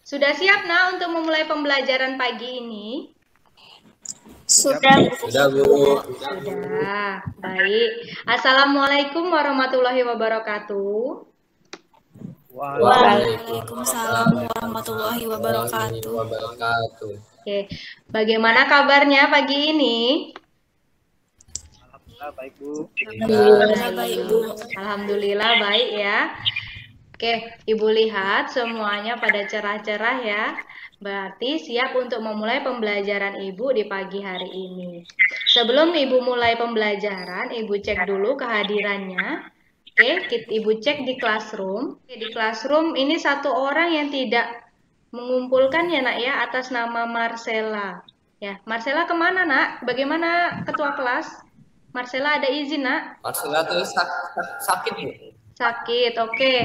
Sudah siap, Nak, untuk memulai pembelajaran pagi ini? Sudah, Bu. Sudah, baik. Assalamualaikum warahmatullahi wabarakatuh. Waalaikumsalam warahmatullahi wabarakatuh. Oke, bagaimana kabarnya pagi ini? Alhamdulillah baik, Bu. Alhamdulillah baik, Bu. Alhamdulillah baik ya. Oke, Ibu lihat semuanya pada cerah-cerah ya. Berarti siap untuk memulai pembelajaran Ibu di pagi hari ini. Sebelum Ibu mulai pembelajaran, Ibu cek dulu kehadirannya. Oke, Ibu cek di classroom. Di classroom ini satu orang yang tidak mengumpulkan ya nak ya atas nama Marcella. Ya, Marcella kemana nak? Bagaimana ketua kelas? Marcella ada izin nak? Marcella tuh sakit Bu. Sakit, oke.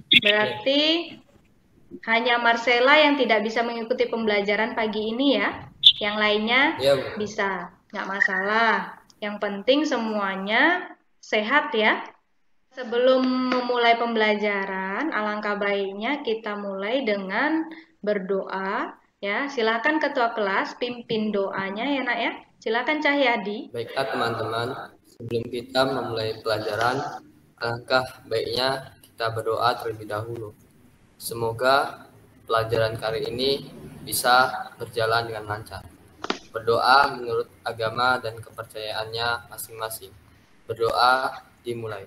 Berarti hanya Marcella yang tidak bisa mengikuti pembelajaran pagi ini ya. Yang lainnya Ya, Bu. bisa, nggak masalah. Yang penting semuanya sehat ya. Sebelum memulai pembelajaran, alangkah baiknya kita mulai dengan berdoa ya. Silakan ketua kelas pimpin doanya ya nak ya. Silakan Cahyadi. Baiklah teman-teman, sebelum kita memulai pelajaran, alangkah baiknya kita berdoa terlebih dahulu. Semoga pelajaran kali ini bisa berjalan dengan lancar. Berdoa menurut agama dan kepercayaannya masing-masing. Berdoa dimulai.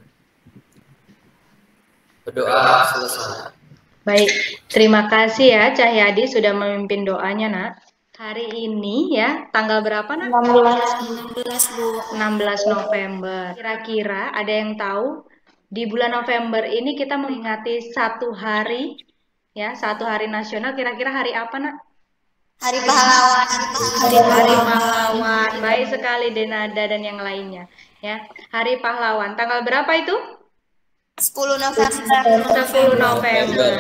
Berdoa selesai. Baik, terima kasih ya Cahyadi sudah memimpin doanya nak. Hari ini ya, tanggal berapa nak? 16, Bu. 16 November. Kira-kira ada yang tahu di bulan November ini kita memperingati satu hari ya, satu hari nasional. Kira-kira hari apa nak? Hari pahlawan. Hari pahlawan. Baik sekali Denada dan yang lainnya ya. Hari pahlawan. Tanggal berapa itu? 10 November. 10 November.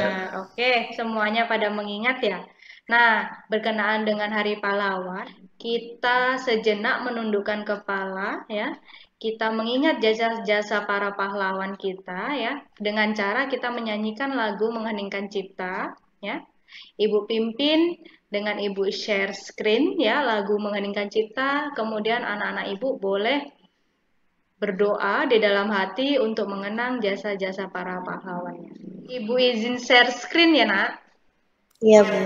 Oke, semuanya pada mengingat ya. Nah, berkenaan dengan Hari Pahlawan, kita sejenak menundukkan kepala ya. Kita mengingat jasa-jasa para pahlawan kita ya dengan cara kita menyanyikan lagu Mengheningkan Cipta ya. Ibu pimpin dengan Ibu share screen ya lagu Mengheningkan Cipta, kemudian anak-anak Ibu boleh berdoa di dalam hati untuk mengenang jasa-jasa para pahlawannya. Ibu izin share screen ya nak? Iya, Bu.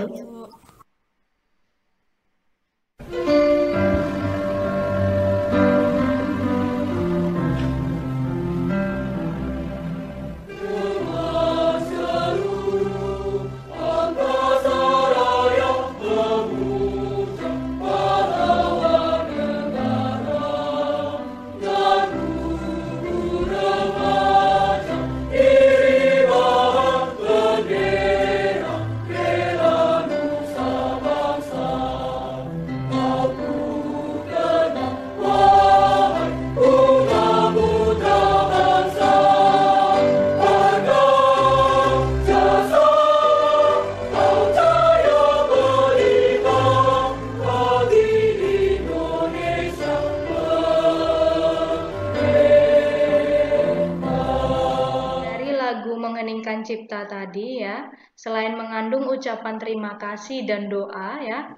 Mengheningkan Cipta tadi ya, selain mengandung ucapan terima kasih dan doa ya,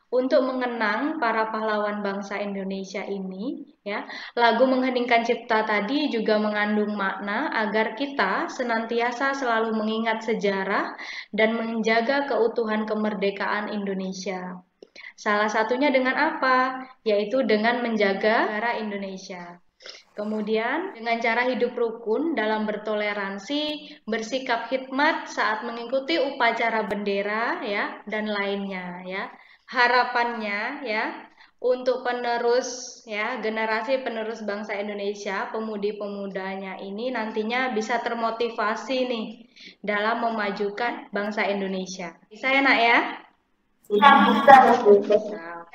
untuk mengenang para pahlawan bangsa Indonesia ini ya, lagu Mengheningkan Cipta tadi juga mengandung makna agar kita senantiasa selalu mengingat sejarah dan menjaga keutuhan kemerdekaan Indonesia. Salah satunya dengan apa? Yaitu dengan menjaga negara Indonesia. Kemudian dengan cara hidup rukun dalam bertoleransi, bersikap hikmat saat mengikuti upacara bendera ya dan lainnya ya. Harapannya ya untuk penerus ya generasi penerus bangsa Indonesia, pemudi-pemudanya ini nantinya bisa termotivasi nih dalam memajukan bangsa Indonesia. Bisa ya nak ya? Bisa.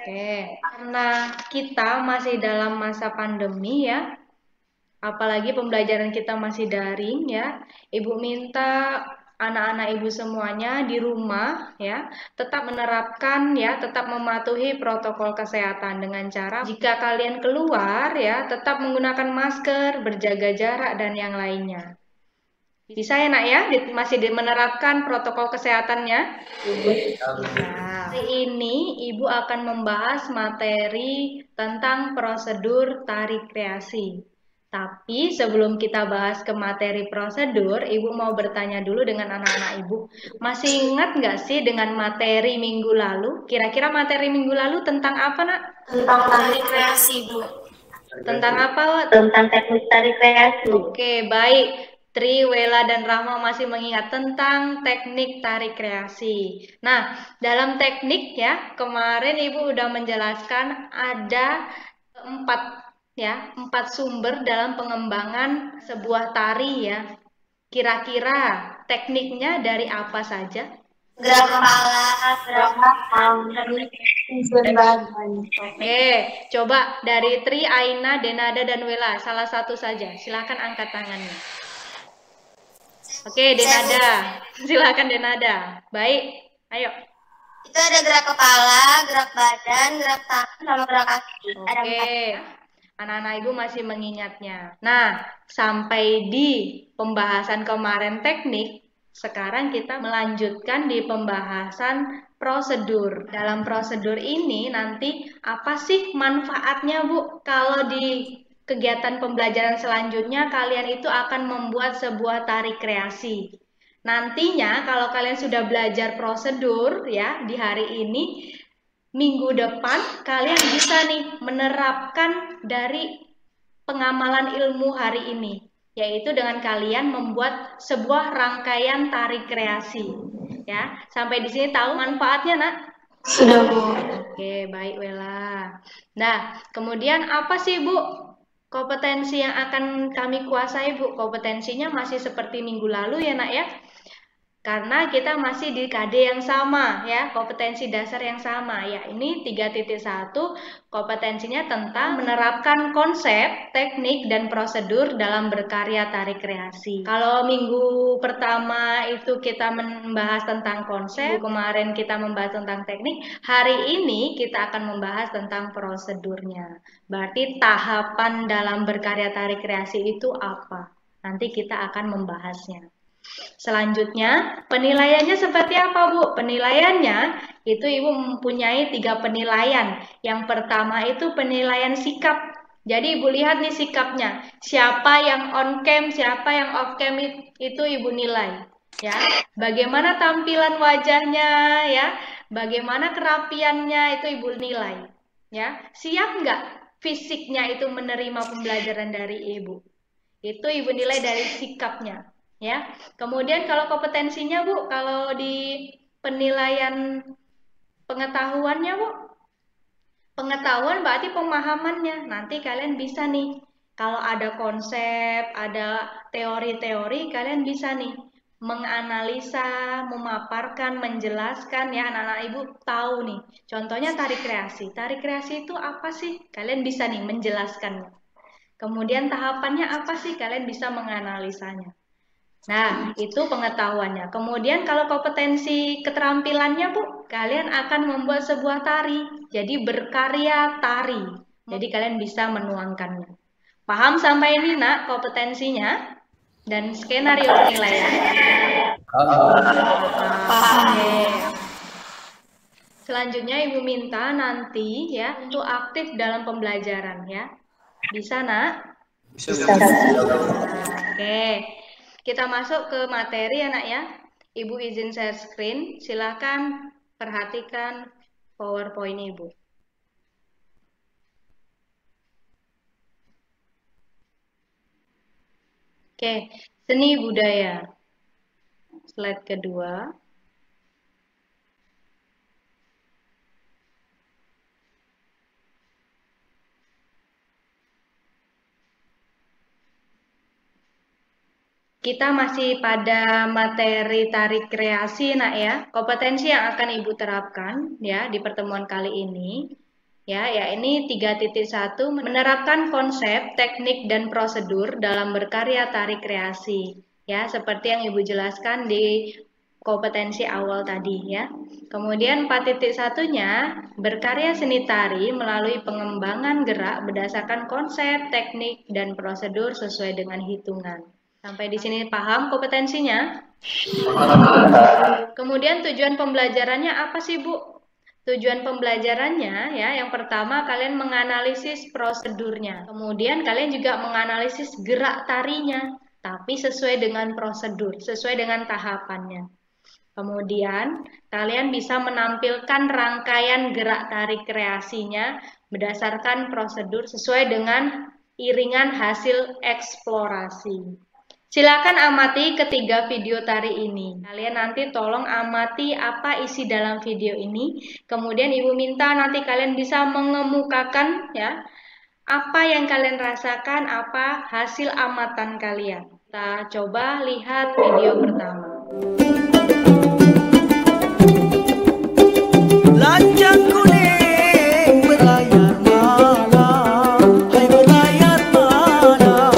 Oke. Karena kita masih dalam masa pandemi ya. Apalagi pembelajaran kita masih daring ya. Ibu minta anak-anak ibu semuanya di rumah ya, tetap menerapkan ya, tetap mematuhi protokol kesehatan dengan cara jika kalian keluar, keluar ya tetap menggunakan masker, berjaga jarak dan yang lainnya. Bisa ya nak ya? Masih menerapkan protokol kesehatannya? Nah, hari ini Ibu akan membahas materi tentang prosedur tari kreasi. Tapi sebelum kita bahas ke materi prosedur, Ibu mau bertanya dulu dengan anak-anak Ibu. Masih ingat nggak sih dengan materi minggu lalu? Kira-kira materi minggu lalu tentang apa, nak? Tentang tari kreasi, Bu. Tentang apa, Wat? Tentang teknik tari kreasi. Oke, baik. Tri, Wela, dan Rahma masih mengingat tentang teknik tari kreasi. Nah, dalam teknik ya, kemarin Ibu udah menjelaskan ada empat sumber dalam pengembangan sebuah tari ya. Kira-kira tekniknya dari apa saja? Gerak kepala, gerak badan. Oke, coba dari Tri, Aina, Denada, dan Wela, salah satu saja. Silakan angkat tangannya. Oke, Denada. Silakan Denada. Baik, ayo. Itu ada gerak kepala, gerak badan, gerak tangan, sama gerak kaki. Oke, anak-anak Ibu masih mengingatnya. Nah, sampai di pembahasan kemarin teknik, sekarang kita melanjutkan di pembahasan prosedur. Dalam prosedur ini nanti apa sih manfaatnya, Bu? Kalau di kegiatan pembelajaran selanjutnya kalian itu akan membuat sebuah tari kreasi. Nantinya kalau kalian sudah belajar prosedur ya di hari ini, minggu depan kalian bisa nih menerapkan dari pengamalan ilmu hari ini, yaitu dengan kalian membuat sebuah rangkaian tari kreasi. Ya, sampai di sini tahu manfaatnya, nak? Sudah, Bu. Oke, baik Wela. Nah, kemudian apa sih, Bu, kompetensi yang akan kami kuasai, Bu? Kompetensinya masih seperti minggu lalu ya, nak ya? Karena kita masih di KD yang sama ya, kompetensi dasar yang sama ya. Ini 3.1 kompetensinya tentang menerapkan konsep, teknik, dan prosedur dalam berkarya tari kreasi. Kalau minggu pertama itu kita membahas tentang konsep, kemarin kita membahas tentang teknik, hari ini kita akan membahas tentang prosedurnya. Berarti tahapan dalam berkarya tari kreasi itu apa? Nanti kita akan membahasnya. Selanjutnya, penilaiannya seperti apa, Bu? Penilaiannya itu Ibu mempunyai 3 penilaian. Yang pertama itu penilaian sikap. Jadi Ibu lihat nih sikapnya. Siapa yang on cam, siapa yang off cam itu Ibu nilai. Ya, bagaimana tampilan wajahnya, ya, bagaimana kerapiannya itu Ibu nilai. Ya, siap nggak fisiknya itu menerima pembelajaran dari Ibu? Itu Ibu nilai dari sikapnya. Ya, kemudian kalau kompetensinya, Bu, kalau di penilaian pengetahuannya, Bu, pengetahuan berarti pemahamannya. Nanti kalian bisa nih, kalau ada konsep, ada teori-teori, kalian bisa nih menganalisa, memaparkan, menjelaskan ya, anak-anak Ibu tahu nih. Contohnya tari kreasi. Tari kreasi itu apa sih? Kalian bisa nih menjelaskannya. Kemudian tahapannya apa sih? Kalian bisa menganalisanya. Nah, itu pengetahuannya. Kemudian kalau kompetensi keterampilannya, Bu, kalian akan membuat sebuah tari. Jadi berkarya tari. Jadi kalian bisa menuangkannya. Paham sampai ini, nak, kompetensinya? Dan skenario penilaian? Paham. Selanjutnya Ibu minta nanti ya untuk aktif dalam pembelajaran ya. Bisa, nak? Bisa. Oke. Kita masuk ke materi ya, nak ya. Ibu izin share screen. Silakan perhatikan PowerPoint Ibu. Oke, seni budaya. Slide kedua. Kita masih pada materi tari kreasi, nak ya. Kompetensi yang akan Ibu terapkan ya di pertemuan kali ini ya ini 3.1 menerapkan konsep, teknik, dan prosedur dalam berkarya tari kreasi. Ya, seperti yang Ibu jelaskan di kompetensi awal tadi ya. Kemudian 4.1-nya berkarya seni tari melalui pengembangan gerak berdasarkan konsep, teknik, dan prosedur sesuai dengan hitungan. Sampai di sini paham kompetensinya? Kemudian tujuan pembelajarannya apa sih, Bu? Tujuan pembelajarannya ya, yang pertama kalian menganalisis prosedurnya. Kemudian kalian juga menganalisis gerak tarinya, tapi sesuai dengan prosedur, sesuai dengan tahapannya. Kemudian kalian bisa menampilkan rangkaian gerak tari kreasinya berdasarkan prosedur sesuai dengan iringan hasil eksplorasi. Silakan amati ketiga video tari ini. Kalian nanti tolong amati apa isi dalam video ini. Kemudian Ibu minta nanti kalian bisa mengemukakan ya apa yang kalian rasakan, apa hasil amatan kalian. Kita coba lihat video pertama. Lancang kuning berlayar malam, hai berlayar malam.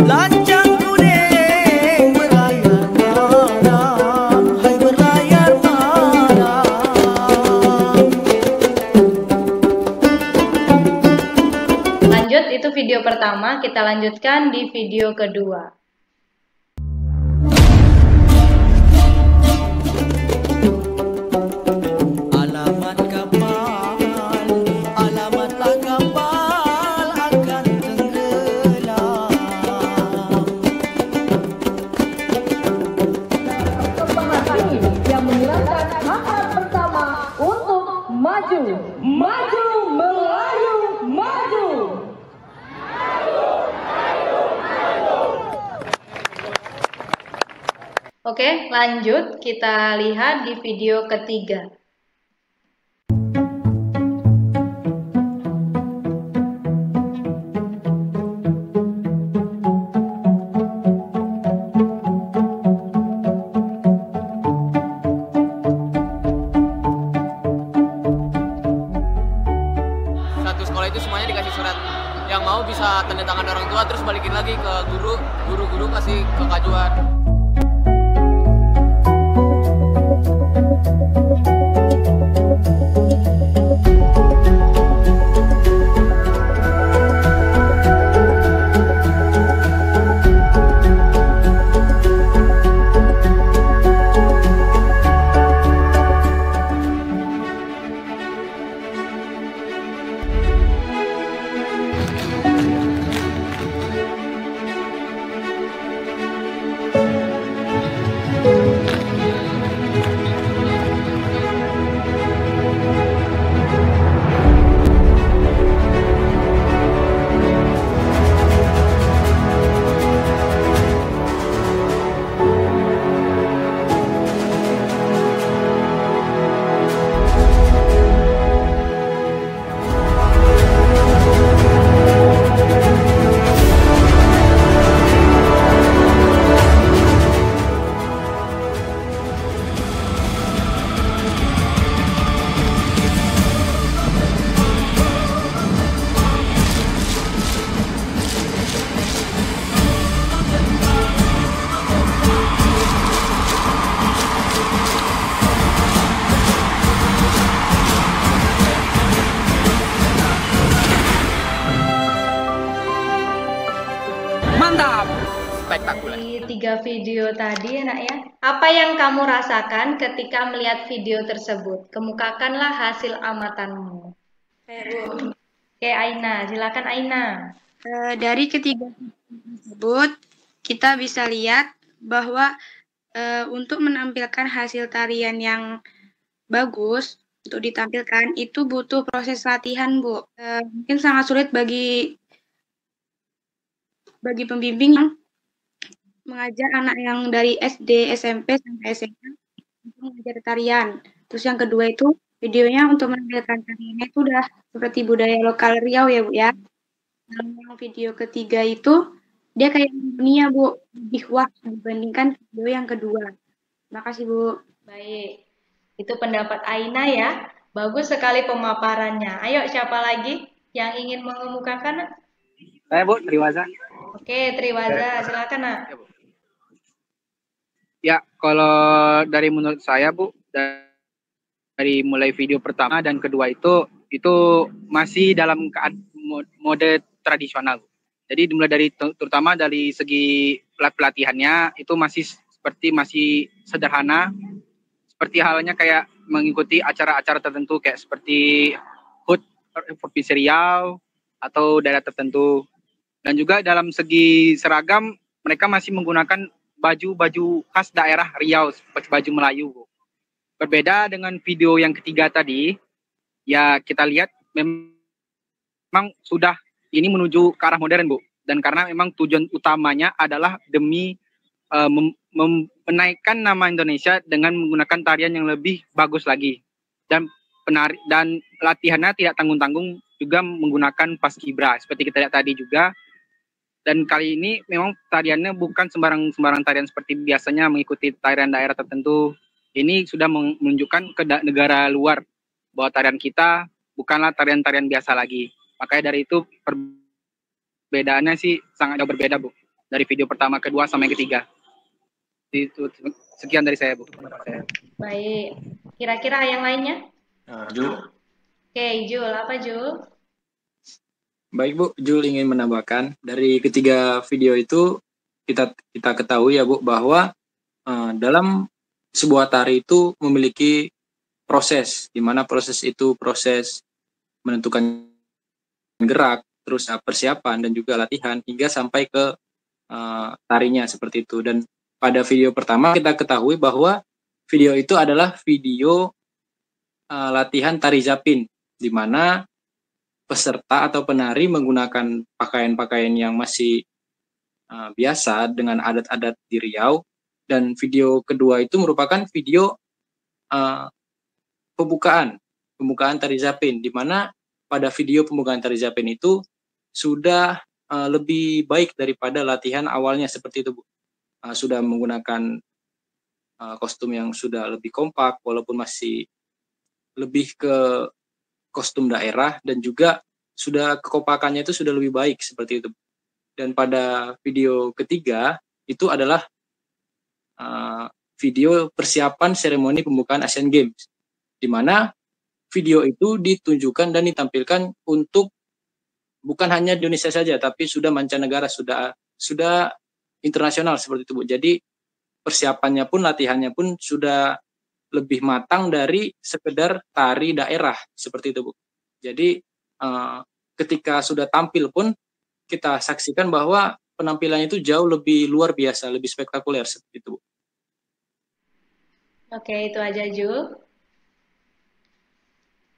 Lancang kuning berlayar malam, hai berlayar malam. Lanjut, itu video pertama. Kita lanjutkan di video kedua. Alamat kapal, alamatlah kapal akan tenggelam. Pertama ini yang menjelaskan hak pertama untuk maju, maju, Melayu, maju. Oke, lanjut kita lihat di video ketiga. Satu sekolah itu semuanya dikasih surat. Yang mau bisa tanda tangan orang tua terus balikin lagi ke guru, guru kasih kekajuan. Mantap. Spektakuler. Di tiga video tadi nak ya, apa yang kamu rasakan ketika melihat video tersebut? Kemukakanlah hasil amatanmu. Oke, Aina, silakan Aina. Dari ketiga tersebut, kita bisa lihat bahwa untuk menampilkan hasil tarian yang bagus untuk ditampilkan itu butuh proses latihan, Bu. Mungkin sangat sulit bagi pembimbing yang mengajar anak yang dari SD, SMP sampai SMA untuk mengajar tarian. Terus yang kedua itu videonya untuk menampilkan tariannya itu udah seperti budaya lokal Riau ya, Bu ya. Yang video ketiga itu dia kayak dunia, Bu, lebih wah dibandingkan video yang kedua. Terima kasih, Bu. Baik, itu pendapat Aina ya. Bagus sekali pemaparannya. Ayo, siapa lagi yang ingin mengemukakan? Saya Bu, Triwaza. Oke, Triwaza, silakan nak. Ya, kalau dari menurut saya Bu, dari mulai video pertama dan kedua itu itu masih dalam mode tradisional. Jadi dimulai dari terutama dari segi pelatihannya itu masih sederhana, seperti halnya kayak mengikuti acara-acara tertentu kayak seperti HUT Provinsi Riau atau daerah tertentu. Dan juga dalam segi seragam mereka masih menggunakan baju-baju khas daerah Riau seperti baju Melayu. Berbeda dengan video yang ketiga tadi, ya kita lihat memang sudah ini menuju ke arah modern, Bu. Dan karena memang tujuan utamanya adalah demi menaikkan nama Indonesia dengan menggunakan tarian yang lebih bagus lagi. Dan latihannya tidak tanggung-tanggung, juga menggunakan paskibra seperti kita lihat tadi juga. Dan kali ini memang tariannya bukan sembarang tarian seperti biasanya mengikuti tarian daerah tertentu. Ini sudah menunjukkan ke negara luar bahwa tarian kita bukanlah tarian-tarian biasa lagi. Makanya dari itu perbedaannya sih sangat jauh berbeda, Bu. Dari video pertama, kedua, sampai ketiga. Itu sekian dari saya, Bu. Baik. Kira-kira yang lainnya? Jul. Oke, Jul. Apa, Jul? Baik, Bu. Jul ingin menambahkan dari ketiga video itu kita ketahui ya, Bu, bahwa dalam sebuah tari itu memiliki proses, di mana proses itu proses menentukan gerak, terus persiapan dan juga latihan hingga sampai ke tarinya seperti itu. Dan pada video pertama kita ketahui bahwa video itu adalah video latihan tari Zapin, di mana peserta atau penari menggunakan pakaian-pakaian yang masih biasa dengan adat-adat di Riau. Dan video kedua itu merupakan video pembukaan tari Zapin, di mana pada video pembukaan tari Zapin itu sudah lebih baik daripada latihan awalnya seperti itu, Bu. Sudah menggunakan kostum yang sudah lebih kompak, walaupun masih lebih ke kostum daerah, dan juga sudah kekompakannya itu sudah lebih baik seperti itu. Dan pada video ketiga itu adalah video persiapan seremoni pembukaan Asian Games, di mana video itu ditunjukkan dan ditampilkan untuk bukan hanya Indonesia saja, tapi sudah mancanegara, sudah internasional seperti itu, Bu. Jadi persiapannya pun, latihannya pun sudah lebih matang dari sekedar tari daerah seperti itu, Bu. Jadi ketika sudah tampil pun kita saksikan bahwa penampilannya itu jauh lebih luar biasa, lebih spektakuler seperti itu, Bu. Oke, itu aja, Jul.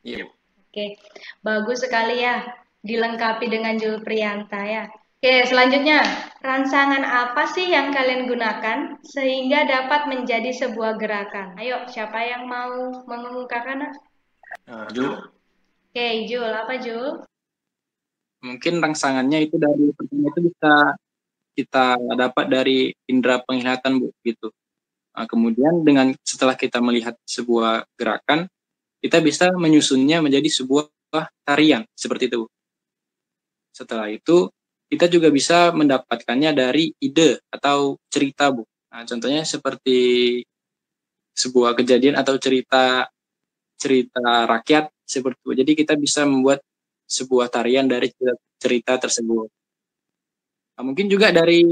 Iya. Oke, bagus sekali ya, dilengkapi dengan Jul Priyanta ya. Oke, selanjutnya, rangsangan apa sih yang kalian gunakan sehingga dapat menjadi sebuah gerakan? Ayo, siapa yang mau mengungkapkan? Jul. Oke, Jul, apa Jul? Mungkin rangsangannya itu dari pertama itu bisa kita dapat dari indera penglihatan, Bu, gitu. Kemudian setelah kita melihat sebuah gerakan, kita bisa menyusunnya menjadi sebuah tarian seperti itu, Bu. Setelah itu kita juga bisa mendapatkannya dari ide atau cerita, Bu. Nah, contohnya seperti sebuah kejadian atau cerita rakyat seperti itu. Jadi kita bisa membuat sebuah tarian dari cerita tersebut. Nah, mungkin juga dari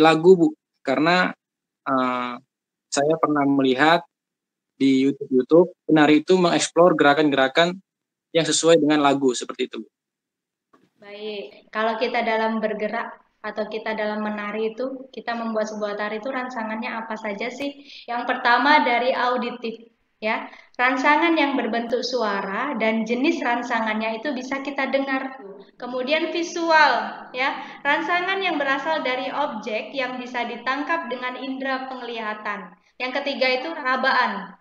lagu, Bu, karena saya pernah melihat di YouTube penari itu mengeksplor gerakan-gerakan yang sesuai dengan lagu seperti itu, Bu. Baik, kalau kita dalam bergerak atau kita dalam menari itu, kita membuat sebuah tari itu rangsangannya apa saja sih? Yang pertama dari auditif, ya. Rangsangan yang berbentuk suara dan jenis rangsangannya itu bisa kita dengar. Kemudian visual, ya. Rangsangan yang berasal dari objek yang bisa ditangkap dengan indera penglihatan. Yang ketiga itu rabaan.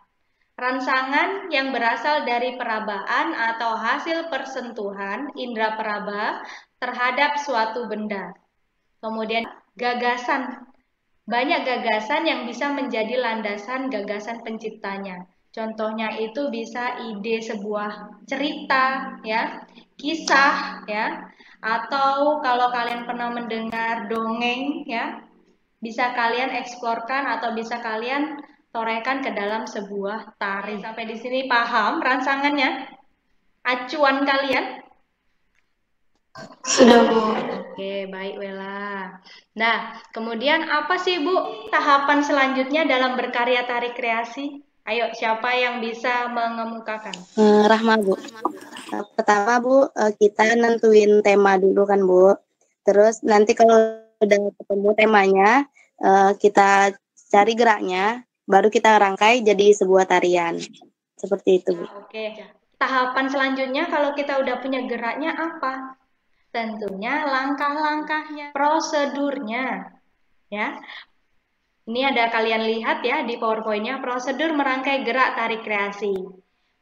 Rangsangan yang berasal dari perabaan atau hasil persentuhan indera peraba terhadap suatu benda. Kemudian gagasan. Banyak gagasan yang bisa menjadi landasan gagasan penciptanya. Contohnya itu bisa ide sebuah cerita, ya, kisah, ya, atau kalau kalian pernah mendengar dongeng, ya, bisa kalian eksplorkan atau bisa kalian torehkan ke dalam sebuah tari. Sampai di sini paham rangsangannya? acuan kalian? Sudah, Bu. Oke, baik Wela. Nah, kemudian apa sih Bu tahapan selanjutnya dalam berkarya tari kreasi? Ayo, siapa yang bisa mengemukakan? Rahma, Bu. Pertama, Bu, kita nentuin tema dulu kan, Bu. Terus nanti kalau udah ketemu temanya, kita cari geraknya, baru kita rangkai jadi sebuah tarian. Seperti itu, Bu. Oke. Tahapan selanjutnya kalau kita udah punya geraknya apa? Tentunya langkah-langkahnya, prosedurnya. Ya. Ini ada kalian lihat ya di PowerPoint-nya, prosedur merangkai gerak tari kreasi.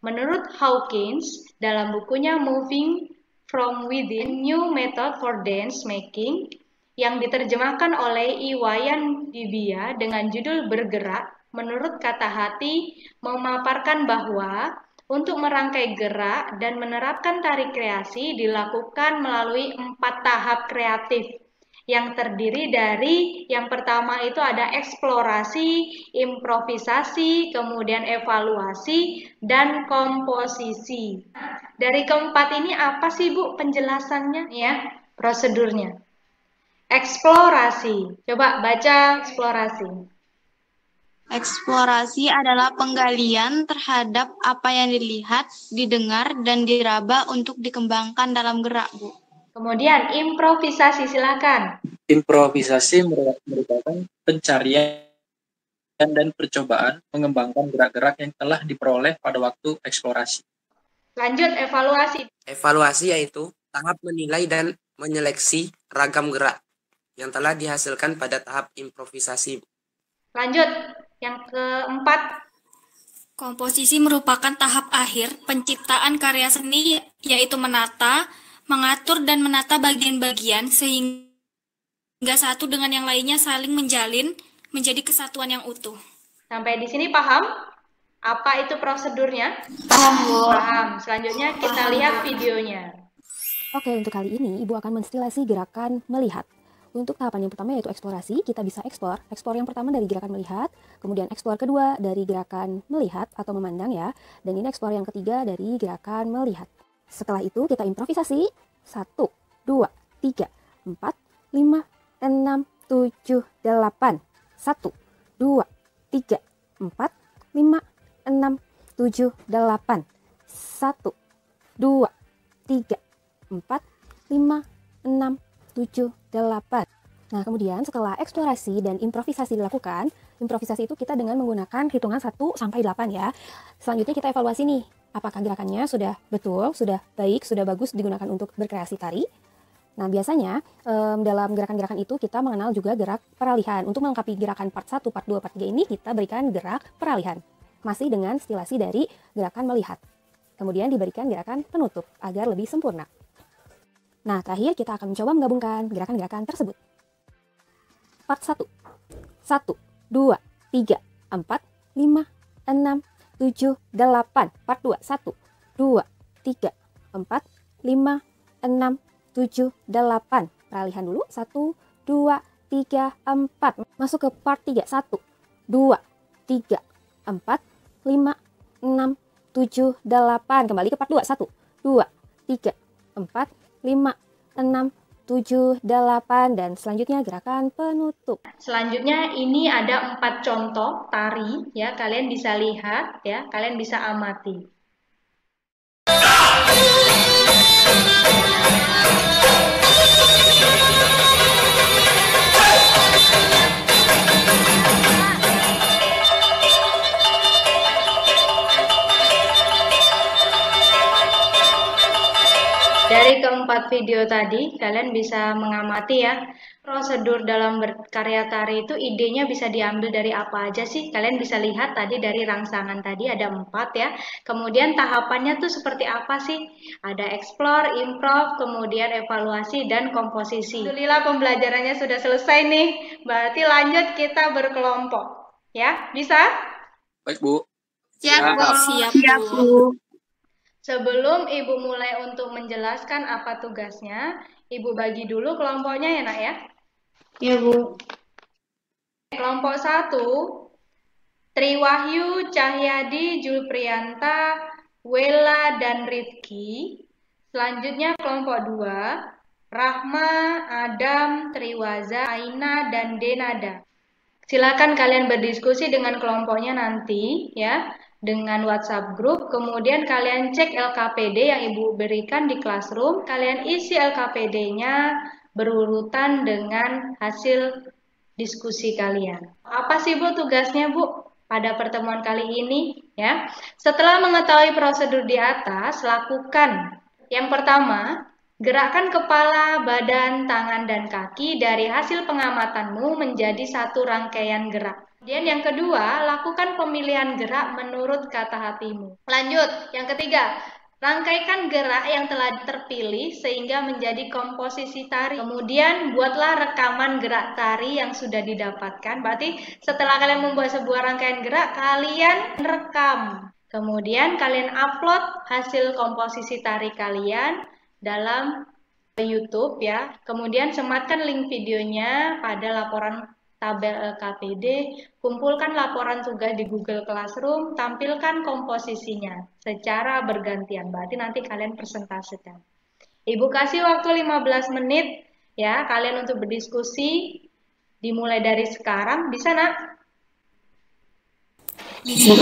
Menurut Hawkins, dalam bukunya Moving from Within, New Method for Dance Making, yang diterjemahkan oleh Iwayan Dibia dengan judul Bergerak, menurut kata hati, memaparkan bahwa untuk merangkai gerak dan menerapkan tari kreasi dilakukan melalui 4 tahap kreatif yang terdiri dari yang pertama itu ada eksplorasi, improvisasi, kemudian evaluasi, dan komposisi. Dari keempat ini apa sih Bu penjelasannya ya, prosedurnya? Eksplorasi. Coba baca eksplorasi. Eksplorasi adalah penggalian terhadap apa yang dilihat, didengar, dan diraba untuk dikembangkan dalam gerak, Bu. Kemudian improvisasi, silakan. Improvisasi merupakan pencarian dan percobaan mengembangkan gerak-gerak yang telah diperoleh pada waktu eksplorasi. Lanjut, evaluasi. Evaluasi yaitu tahap menilai dan menyeleksi ragam gerak yang telah dihasilkan pada tahap improvisasi. Lanjut, yang keempat. Komposisi merupakan tahap akhir penciptaan karya seni, yaitu menata, mengatur dan menata bagian-bagian sehingga satu dengan yang lainnya saling menjalin menjadi kesatuan yang utuh. Sampai di sini paham? Apa itu prosedurnya? Paham, Bu. Paham. Selanjutnya kita lihat videonya. Oke, untuk kali ini Ibu akan menstilasi gerakan melihat. Untuk tahapan yang pertama yaitu eksplorasi, kita bisa eksplor. Eksplor yang pertama dari gerakan melihat, kemudian eksplor kedua dari gerakan melihat atau memandang ya, dan ini eksplor yang ketiga dari gerakan melihat. Setelah itu kita improvisasi. 1, 2, 3, 4, 5, 6, 7, 8. 1, 2, 3, 4, 5, 6, 7, 8. 1, 2, 3, 4, 5, 6, 7, 8. Nah, kemudian setelah eksplorasi dan improvisasi dilakukan, improvisasi itu kita dengan menggunakan hitungan 1 sampai 8 ya. Selanjutnya kita evaluasi nih, apakah gerakannya sudah betul, sudah baik, sudah bagus digunakan untuk berkreasi tari. Nah, biasanya dalam gerakan-gerakan itu kita mengenal juga gerak peralihan. Untuk melengkapi gerakan part 1, part 2, part 3 ini kita berikan gerak peralihan. Masih dengan stilasi dari gerakan melihat. Kemudian diberikan gerakan penutup agar lebih sempurna. Nah, terakhir kita akan mencoba menggabungkan gerakan-gerakan tersebut. Part 1. 1, 2, 3, 4, 5, 6, 7, 8. Part 2. 1, 2, 3, 4, 5, 6, 7, 8. Peralihan dulu. 1, 2, 3, 4. Masuk ke part 3. 1, 2, 3, 4, 5, 6, 7, 8. Kembali ke part 2. 1, 2, 3, 4, 5, 6, 7, 8. Dan selanjutnya gerakan penutup. Selanjutnya ini ada 4 contoh tari ya, kalian bisa lihat ya, kalian bisa amati. Dari keempat video tadi, kalian bisa mengamati ya, prosedur dalam berkarya tari itu idenya bisa diambil dari apa aja sih? Kalian bisa lihat tadi dari rangsangan tadi ada 4 ya. Kemudian tahapannya tuh seperti apa sih? Ada explore, improv, kemudian evaluasi, dan komposisi. Alhamdulillah pembelajarannya sudah selesai nih. Berarti lanjut kita berkelompok. Ya, bisa? Baik, Bu. Siap, Bu. Siap, Bu. Sebelum Ibu mulai untuk menjelaskan apa tugasnya, Ibu bagi dulu kelompoknya ya nak ya? Iya, Bu. Kelompok 1, Triwahyu Cahyadi Julpriyanta Wela dan Rifki. Selanjutnya kelompok 2, Rahma, Adam, Triwaza, Aina, dan Denada. Silakan kalian berdiskusi dengan kelompoknya nanti ya, dengan WhatsApp grup. Kemudian kalian cek LKPD yang Ibu berikan di Classroom. Kalian isi LKPD-nya berurutan dengan hasil diskusi kalian. Apa sih Bu tugasnya Bu pada pertemuan kali ini ya? Setelah mengetahui prosedur di atas, lakukan yang pertama, gerakkan kepala, badan, tangan, dan kaki dari hasil pengamatanmu menjadi satu rangkaian gerak. Kemudian yang kedua, lakukan pemilihan gerak menurut kata hatimu. Lanjut, yang ketiga, rangkaikan gerak yang telah terpilih sehingga menjadi komposisi tari. Kemudian buatlah rekaman gerak tari yang sudah didapatkan. Berarti setelah kalian membuat sebuah rangkaian gerak, kalian rekam. Kemudian kalian upload hasil komposisi tari kalian dalam YouTube ya. Kemudian sematkan link videonya pada laporan tabel LKPD. Kumpulkan laporan tugas di Google Classroom. Tampilkan komposisinya secara bergantian. Berarti nanti kalian presentasikan. Ibu kasih waktu 15 menit ya kalian untuk berdiskusi. Dimulai dari sekarang. Bisa nak? Bisa.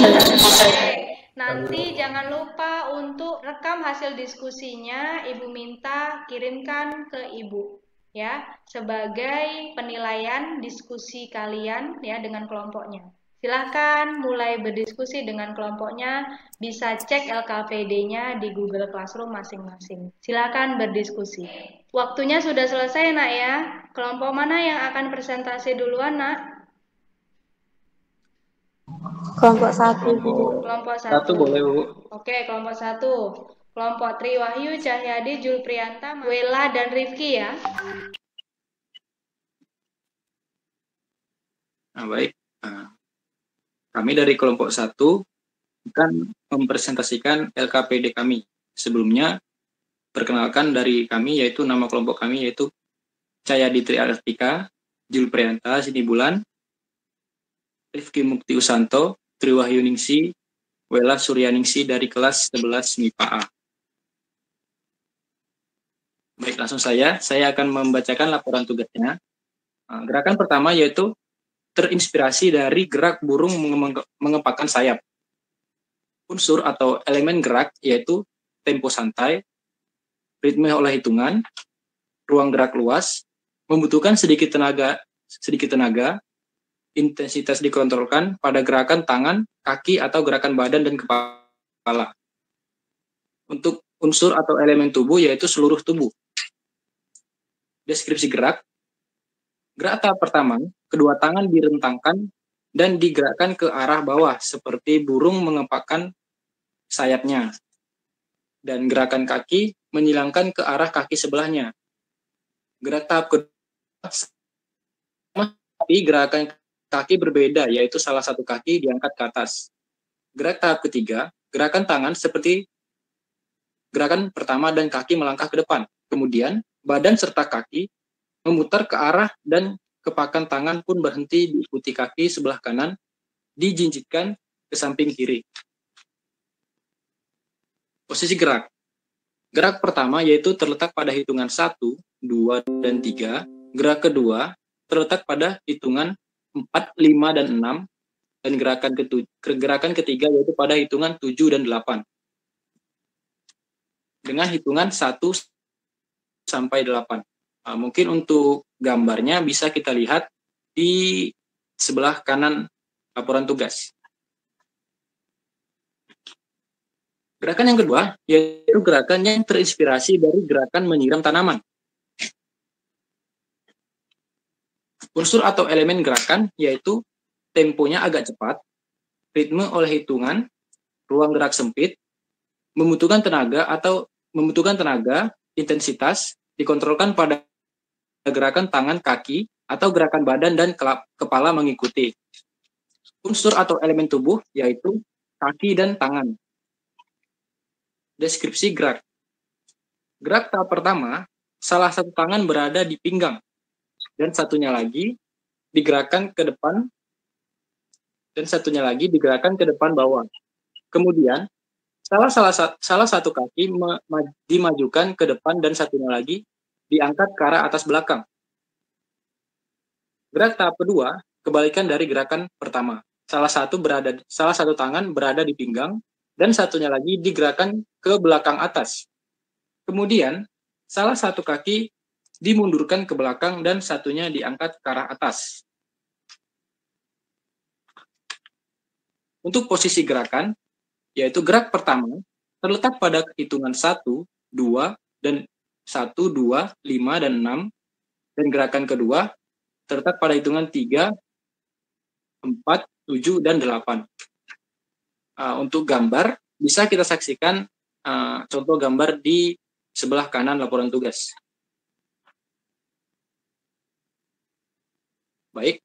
Nanti jangan lupa untuk rekam hasil diskusinya, Ibu minta kirimkan ke Ibu ya sebagai penilaian diskusi kalian ya dengan kelompoknya. Silahkan mulai berdiskusi dengan kelompoknya, bisa cek LKPD-nya di Google Classroom masing-masing. Silahkan berdiskusi. Waktunya sudah selesai nak ya. Kelompok mana yang akan presentasi duluan nak? Kelompok 1. Kelompok 1. Satu boleh Bu. Oke, kelompok 1. Kelompok Triwahyu, Cahyadi, Julprianta, Wela, dan Rifki ya. Nah, baik. Kami dari kelompok 1 akan mempresentasikan LKPD kami. Sebelumnya, perkenalkan dari kami, yaitu nama kelompok kami, yaitu Cahyadi Triartika, Julprianta Sinibulan, Rifki Mukti Usanto, Triwahyu Ningsi, Wela Suryaningsi dari kelas 11 MIPA A. Baik, langsung saya akan membacakan laporan tugasnya. Gerakan pertama yaitu terinspirasi dari gerak burung mengepakkan sayap. Unsur atau elemen gerak yaitu tempo santai, ritme oleh hitungan, ruang gerak luas, membutuhkan sedikit tenaga, intensitas dikontrolkan pada gerakan tangan, kaki, atau gerakan badan dan kepala. Untuk unsur atau elemen tubuh yaitu seluruh tubuh. Deskripsi gerak. Gerak tahap pertama, kedua tangan direntangkan dan digerakkan ke arah bawah seperti burung mengepakkan sayapnya. Dan gerakan kaki menyilangkan ke arah kaki sebelahnya. Gerak tahap kedua, tapi gerakan kaki berbeda, yaitu salah satu kaki diangkat ke atas. Gerak tahap ketiga, gerakan tangan seperti gerakan pertama dan kaki melangkah ke depan. Kemudian, badan serta kaki memutar ke arah dan kepakan tangan pun berhenti diikuti kaki sebelah kanan, dijinjitkan ke samping kiri. Posisi gerak. Gerak pertama yaitu terletak pada hitungan 1, 2, dan 3. Gerak kedua terletak pada hitungan 4, 5, dan 6. Dan gerakan ketiga yaitu pada hitungan 7 dan 8. Dengan hitungan 1 sampai 8. Mungkin untuk gambarnya bisa kita lihat di sebelah kanan laporan tugas. Gerakan yang kedua yaitu gerakan yang terinspirasi dari gerakan menyiram tanaman. Unsur atau elemen gerakan yaitu temponya agak cepat, ritme oleh hitungan, ruang gerak sempit, membutuhkan tenaga, intensitas, dikontrolkan pada gerakan tangan, kaki, atau gerakan badan dan kepala mengikuti. Unsur atau elemen tubuh yaitu kaki dan tangan. Deskripsi gerak. Gerak tahap pertama, salah satu tangan berada di pinggang dan satunya lagi digerakkan ke depan bawah. Kemudian, Salah satu kaki dimajukan ke depan dan satunya lagi diangkat ke arah atas belakang. Gerak tahap kedua kebalikan dari gerakan pertama. Salah satu tangan berada di pinggang dan satunya lagi digerakkan ke belakang atas. Kemudian salah satu kaki dimundurkan ke belakang dan satunya diangkat ke arah atas. Untuk posisi gerakan, yaitu gerak pertama terletak pada hitungan 1, 2, dan 1, 2, 5, dan 6. Dan gerakan kedua terletak pada hitungan 3, 4, 7, dan 8. Untuk gambar, bisa kita saksikan contoh gambar di sebelah kanan laporan tugas. Baik,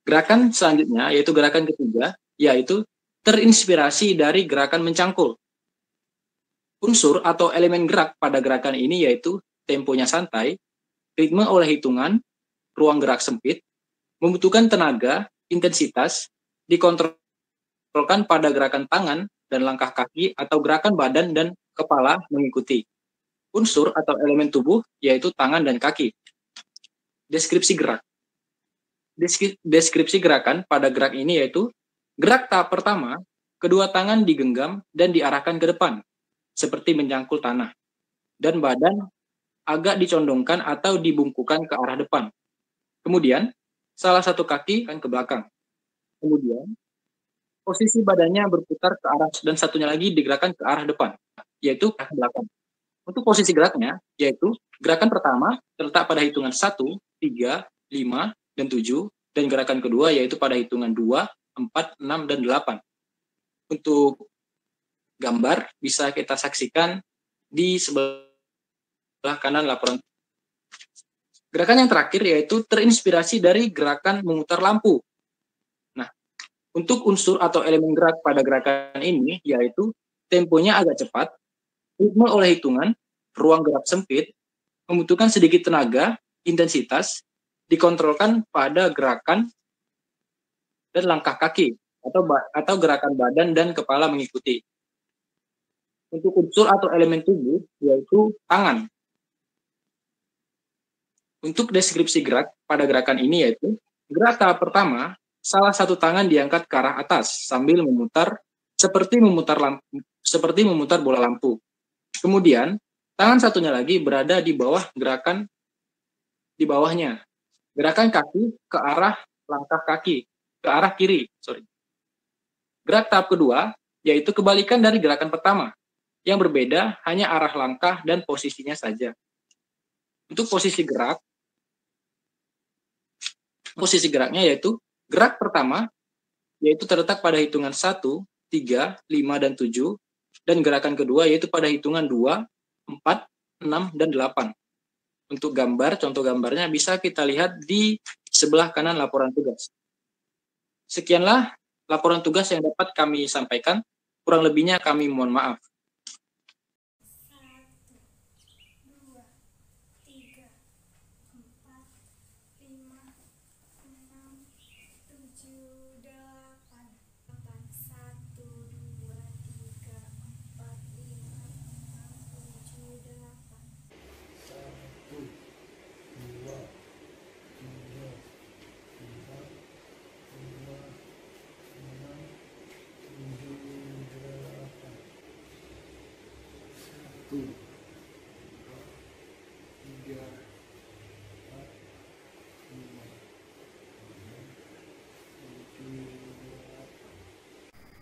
gerakan selanjutnya yaitu gerakan ketiga, yaitu terinspirasi dari gerakan mencangkul. Unsur atau elemen gerak pada gerakan ini yaitu temponya santai, ritme oleh hitungan, ruang gerak sempit, membutuhkan tenaga, intensitas, dikontrolkan pada gerakan tangan dan langkah kaki atau gerakan badan dan kepala mengikuti. Unsur atau elemen tubuh yaitu tangan dan kaki. Deskripsi gerak. Deskripsi gerakan pada gerak ini yaitu gerak tahap pertama, kedua tangan digenggam dan diarahkan ke depan, seperti mencangkul tanah, dan badan agak dicondongkan atau dibungkukan ke arah depan. Kemudian, salah satu kaki akan ke belakang. Kemudian, posisi badannya berputar ke arah dan satunya lagi digerakkan ke arah depan, yaitu ke belakang. Untuk posisi geraknya, yaitu gerakan pertama terletak pada hitungan 1, 3, 5, dan 7, dan gerakan kedua yaitu pada hitungan 2, 4, 6, dan 8. Untuk gambar bisa kita saksikan di sebelah kanan laporan. Gerakan yang terakhir yaitu terinspirasi dari gerakan memutar lampu. Nah, untuk unsur atau elemen gerak pada gerakan ini yaitu temponya agak cepat, ritme oleh hitungan, ruang gerak sempit, membutuhkan sedikit tenaga, intensitas, dikontrolkan pada gerakan dan langkah kaki atau gerakan badan dan kepala mengikuti. Untuk unsur atau elemen tubuh yaitu tangan. Untuk deskripsi gerak pada gerakan ini yaitu gerak tahap pertama, salah satu tangan diangkat ke arah atas sambil memutar seperti memutar bola lampu. Kemudian tangan satunya lagi berada di bawah gerakan di bawahnya. Gerakan kaki ke arah langkah kaki, ke arah kiri. Gerak tahap kedua, yaitu kebalikan dari gerakan pertama. Yang berbeda hanya arah langkah dan posisinya saja. Untuk posisi geraknya yaitu gerak pertama, yaitu terletak pada hitungan 1, 3, 5, dan 7, dan gerakan kedua yaitu pada hitungan 2, 4, 6, dan 8. Untuk gambar, contoh gambarnya bisa kita lihat di sebelah kanan laporan tugas. Sekianlah laporan tugas yang dapat kami sampaikan. Kurang lebihnya kami mohon maaf.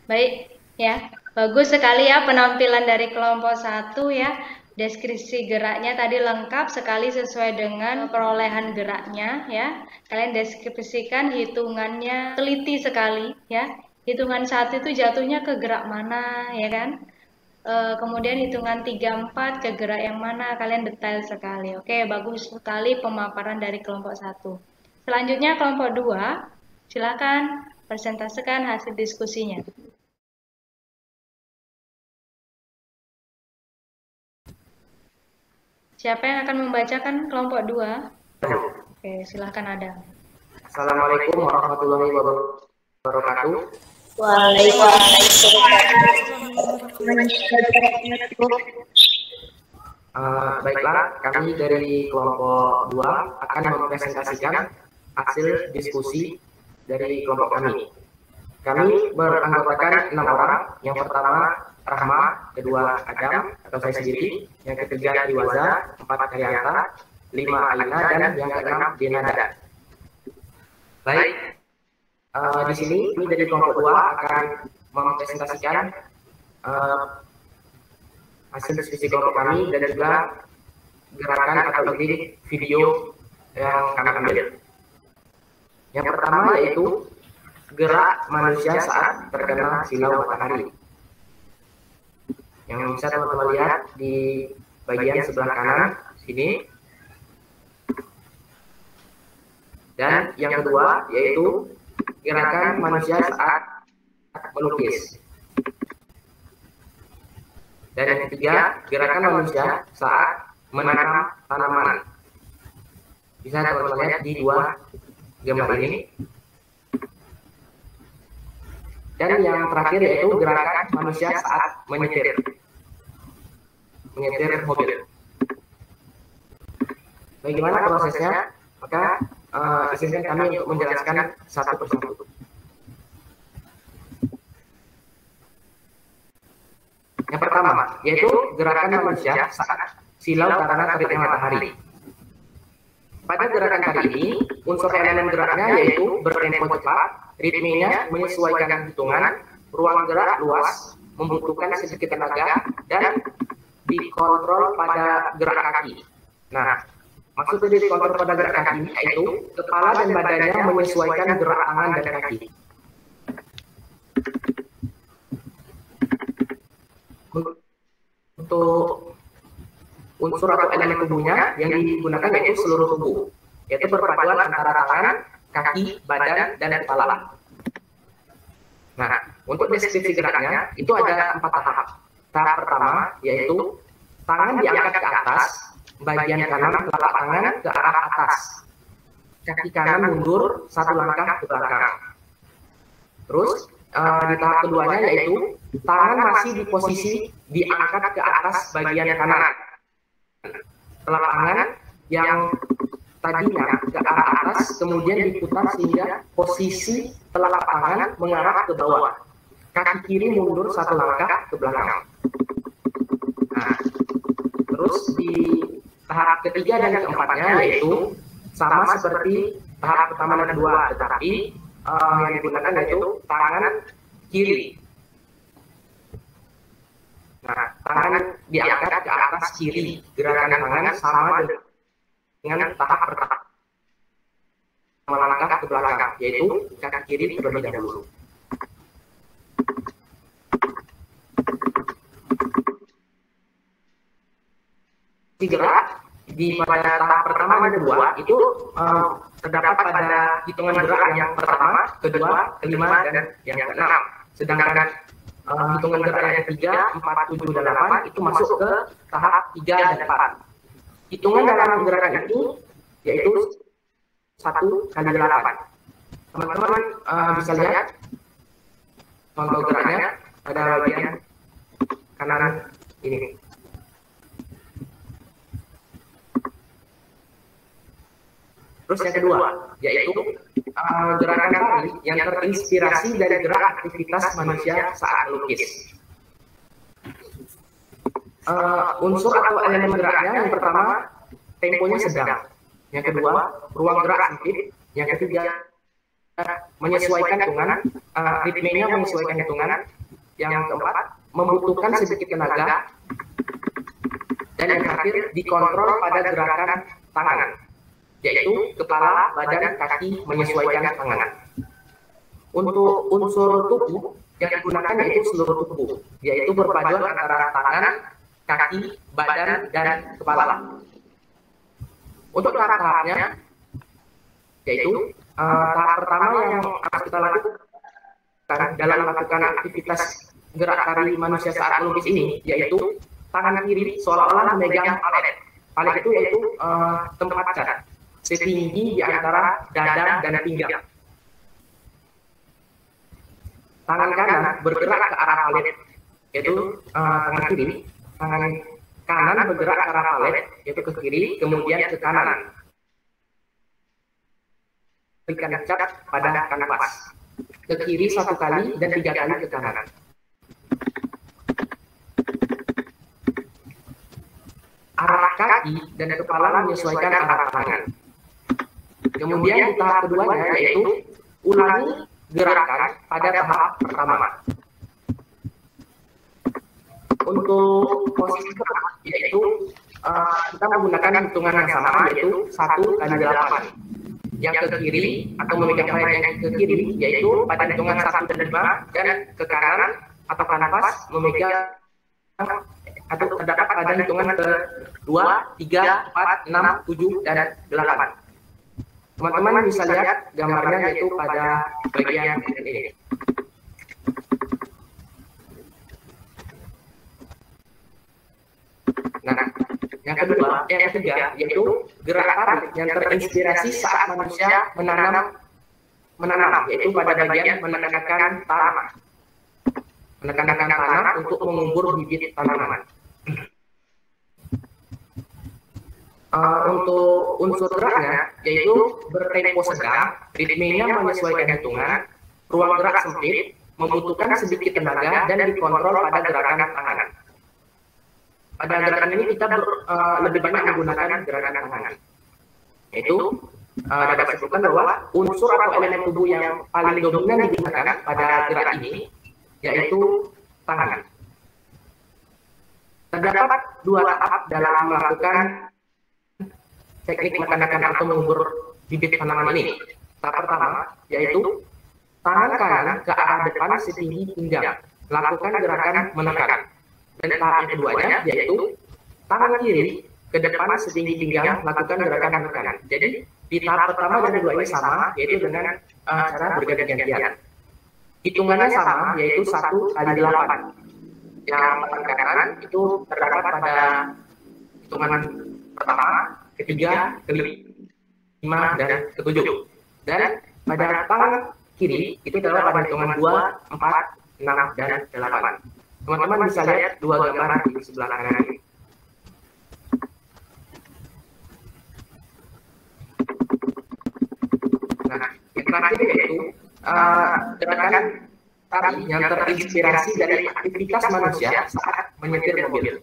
Baik, ya. Bagus sekali ya penampilan dari kelompok 1 ya. Deskripsi geraknya tadi lengkap sekali sesuai dengan perolehan geraknya ya. Kalian deskripsikan hitungannya teliti sekali ya. Hitungan 1 itu jatuhnya ke gerak mana ya kan? Kemudian hitungan 3, 4 ke gerak yang mana, kalian detail sekali. Oke, bagus sekali pemaparan dari kelompok 1. Selanjutnya kelompok 2, silakan presentasikan hasil diskusinya. Siapa yang akan membacakan kelompok 2? Oke, silakan Adam. Assalamualaikum warahmatullahi wabarakatuh. Waalaikumsalam. Baiklah, kami dari kelompok 2 akan mempresentasikan hasil diskusi dari kelompok kami. Kami beranggotakan 6 orang. Yang pertama Rahma, kedua Adam atau saya sendiri, yang ketiga Iwaza, 4 Karyanta, 5 Aina, dan yang ke-6 Denada. Baik, di sini kami dari kelompok 2 akan mempresentasikan hasil diskusi kelompok kami dan juga gerakan atau ide video yang kami ambil. Yang pertama yaitu gerak manusia saat terkena silau matahari. Yang bisa teman-teman lihat di bagian sebelah kanan sini. Dan yang kedua yaitu gerakan manusia saat melukis. Dan yang ketiga, gerakan manusia saat menanam tanaman. Bisa teman-teman lihat di 2 gambar ini. Dan yang terakhir yaitu gerakan manusia saat menyetir mobil. Bagaimana prosesnya? Maka izinkan kami untuk menjelaskan satu persatu. Yang pertama yaitu gerakan manusia saat silau karena terbitnya matahari. Pada gerakan kali ini, unsur elemen geraknya yaitu bertempo cepat, ritmenya menyesuaikan hitungan, ruang gerak luas, membutuhkan sedikit tenaga, dan dikontrol pada gerak kaki. Nah, maksud dari dikontrol pada gerak kaki yaitu kepala dan badannya menyesuaikan gerak tangan dan kaki. Untuk unsur atau elemen tubuhnya yang digunakan yaitu seluruh tubuh, yaitu perpaduan antara tangan, kaki, badan, dan kepala. Nah, untuk deskripsi geraknya itu ada 4 tahap. Tahap pertama yaitu tangan diangkat ke atas, bagian kanan telapak tangan ke arah atas, kaki kanan mundur 1 langkah ke belakang. Terus di tahap keduanya yaitu tangan masih di posisi diangkat ke atas bagian kanan. Telapak tangan yang tadinya ke arah atas kemudian diputar sehingga posisi telapak tangan mengarah ke bawah. Kaki kiri mundur 1 langkah ke belakang. Nah, terus di tahap ketiga dan keempatnya yaitu sama seperti tahap pertama dan kedua, tetapi yang digunakan yaitu tangan kiri. Nah, tangan diangkat ke atas kiri, gerakan tangan sama dengan tahap pertama, melangkah ke belakang, yaitu kaki kiri terlebih dahulu. Gerak di pada tahap pertama dan kedua itu terdapat pada hitungan gerak yang pertama, kedua, kelima, dan yang keenam. Sedangkan hitungan gerak yang 3, 4, 7, dan 8 itu masuk ke tahap 3 dan 4. Hitungan dalam gerakan ini yaitu 1 kali 8. Teman-teman bisa lihat contoh geraknya pada bagian kanan ini. Terus yang kedua, yaitu gerakan tari yang terinspirasi dari gerak aktivitas manusia saat melukis. Unsur atau elemen geraknya yang pertama, temponya sedang. Yang kedua, ruang gerak sempit. Yang ketiga, menyesuaikan hitungan, ritmenya menyesuaikan hitungan. Yang keempat, membutuhkan sedikit tenaga. Dan yang terakhir, dikontrol pada gerakan tangan, yaitu kepala, badan, kaki menyesuaikan tangan. Untuk unsur tubuh yang digunakan yaitu seluruh tubuh, yaitu berpaduan antara tangan, kaki, badan, dan kepala. Untuk tahap-tahapnya, yaitu tahap pertama yang harus kita lakukan dalam melakukan aktivitas gerak tari manusia saat melukis ini, yaitu tangan kiri seolah-olah memegang palet. Palet itu yaitu tempat cat setinggi di antara dada dan pinggang. Tangan kanan bergerak ke arah palet, yaitu tangan kiri, tangan kanan bergerak ke arah palet, yaitu ke kiri, kemudian ke kanan. Berikan cap pada kanvas. Ke kiri 1 kali dan 3 kali ke kanan. Arah kaki dan kepala menyesuaikan arah tangan. Kemudian di tahap keduanya yaitu ulangi gerakan pada tahap pertama. Untuk posisi gerak yaitu kita menggunakan hitungan yang sama yaitu 1 kali 8. Yang ke kiri atau memegang palet yang ke kiri yaitu pada hitungan 1 dan 5 dan ke kanan atau kanvas memegang atau terdapat pada hitungan ke 2, 3, 4, 6, 7, dan 8. Teman-teman bisa lihat gambarnya yaitu pada bagian ini. Nah, yang ketiga yaitu gerak tarik yang terinspirasi saat manusia menanam, yaitu pada bagian menekan tanah. Menekan tanah untuk mengubur bibit tanaman. Untuk unsur geraknya yaitu bertempo sedang, ritmenya menyesuaikan hitungan, ruang gerak sempit, membutuhkan sedikit tenaga dan dikontrol pada gerakan tangan. Pada gerakan ini kita lebih banyak menggunakan gerakan tangan. Yaitu dapat disebutkan bahwa unsur atau elemen tubuh yang paling dominan digunakan pada gerak ini yaitu tangan. Terdapat 2 tahap dalam melakukan teknik menekan atau mengubur bibit tanaman ini. Tahap pertama yaitu tangan kanan ke arah depan setinggi pinggang, lakukan gerakan menekan. Dan tahap yang keduanya yaitu tangan kiri ke depan setinggi pinggang, lakukan gerakan menekan. Jadi di tahap pertama dan kedua ini sama, yaitu dengan cara berganti-gantian. Hitungannya sama, yaitu 1 kali 8. Yang tangan kanan itu terdapat pada hitungan pertama, ketiga, kelima, dan ketujuh. Dan pada tangan kiri itu adalah pada hitungan 2, 4, 6, dan 8. Teman-teman bisa lihat 2 gambar di sebelah kanan ini. Nah, yang terakhir yaitu gerakan tari yang terinspirasi dari aktivitas manusia saat menyetir mobil.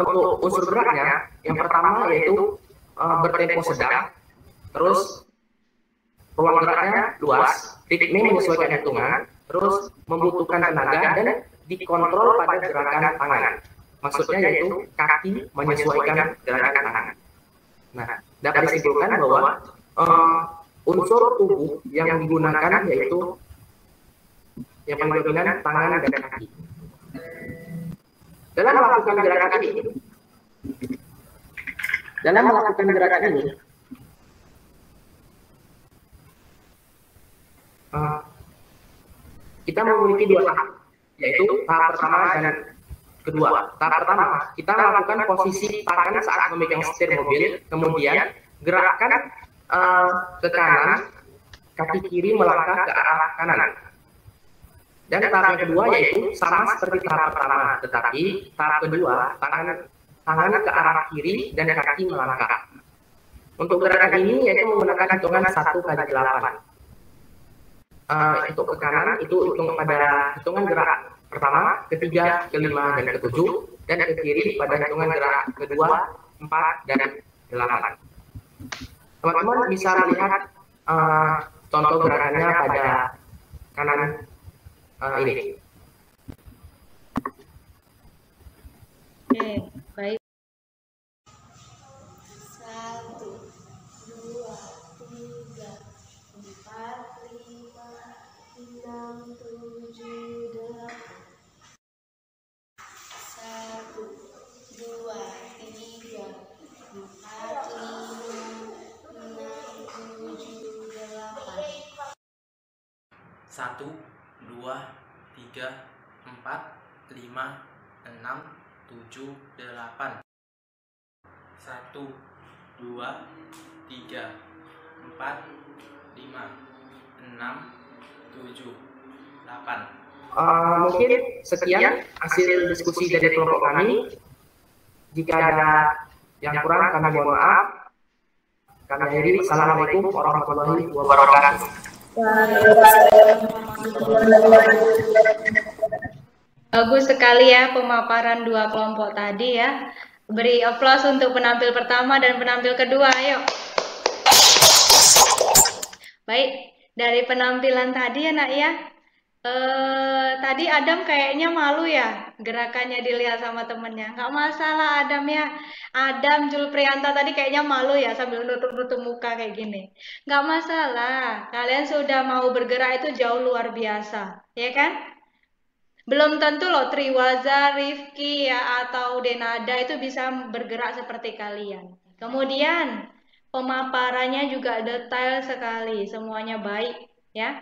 Untuk unsur geraknya, yang pertama yaitu bertempo sedang, terus ruang geraknya luas, ritme menyesuaikan hitungan, terus membutuhkan tenaga dan dikontrol pada gerakan tangan. Maksudnya yaitu kaki menyesuaikan gerakan tangan. Nah, dapat disimpulkan bahwa unsur tubuh yang digunakan yaitu yang paling dominan tangan dan kaki. Dalam melakukan gerakan ini, kita memiliki 2 tahap, yaitu tahap pertama dan kedua. Tahap pertama, kita melakukan posisi tangan saat memegang setir mobil, kemudian gerakan ke kanan, kaki kiri melangkah ke arah kanan. Dan tahap yang kedua yaitu sama seperti tahap pertama, tetapi tahap kedua tangan ke arah kiri dan kaki melangkah. Untuk gerakan ini yaitu menggunakan hitungan 1 kali 8. Untuk ke kanan itu hitung pada hitungan gerak pertama, ketiga, kelima, dan ketujuh, dan ke kiri pada hitungan gerak kedua, 4, dan 8. Teman-teman bisa lihat contoh gerakannya pada kanan ini. Oke, baik. 1, 2, 3, 4, 5, 6, 7, 8. 1, 2, 3, 4, 5, 6, 7, 8. 1, 2, 3, 4, 5, 6, 7, 8. 1, 2, 3, 4, 5, 6, 7, 8. Mungkin sekian hasil diskusi dari kelompok kami. Jika ada yang kurang kami mohon maaf. Kami akhiri. Assalamualaikum warahmatullahi wabarakatuh. Bagus sekali ya pemaparan dua kelompok tadi ya. Beri aplaus untuk penampil pertama dan penampil kedua. Ayo. Baik, dari penampilan tadi ya nak ya. Tadi Adam kayaknya malu ya gerakannya dilihat sama temennya. Nggak masalah Adam ya. Adam Julprianta tadi kayaknya malu ya sambil nutup-nutup muka kayak gini. Nggak masalah. Kalian sudah mau bergerak itu jauh luar biasa, ya kan? Belum tentu loh Triwaza, Rifki ya atau Denada itu bisa bergerak seperti kalian. Kemudian pemaparannya juga detail sekali, semuanya baik ya.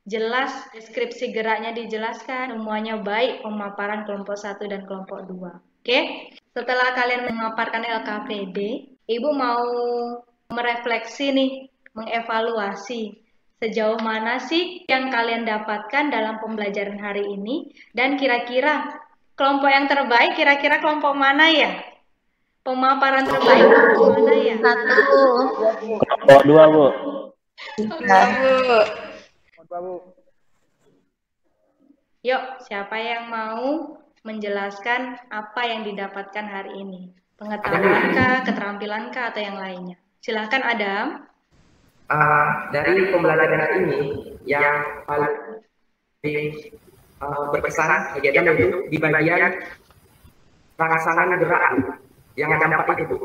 Jelas deskripsi geraknya dijelaskan, semuanya baik pemaparan kelompok 1 dan kelompok 2. Oke? Setelah kalian memaparkan LKPD, Ibu mau merefleksi nih, mengevaluasi sejauh mana sih yang kalian dapatkan dalam pembelajaran hari ini dan kira-kira kelompok yang terbaik kira-kira kelompok mana ya? Pemaparan terbaik kelompok mana ya? 1. Kelompok 2, Bu. Yuk, siapa yang mau menjelaskan apa yang didapatkan hari ini? Pengetahuankah, keterampilankah, atau yang lainnya? Silahkan Adam. Dari pembelajaran hari ini yang paling berkesan bagi Adam itu di bagian rangsangan gerak yang ada 4 itu.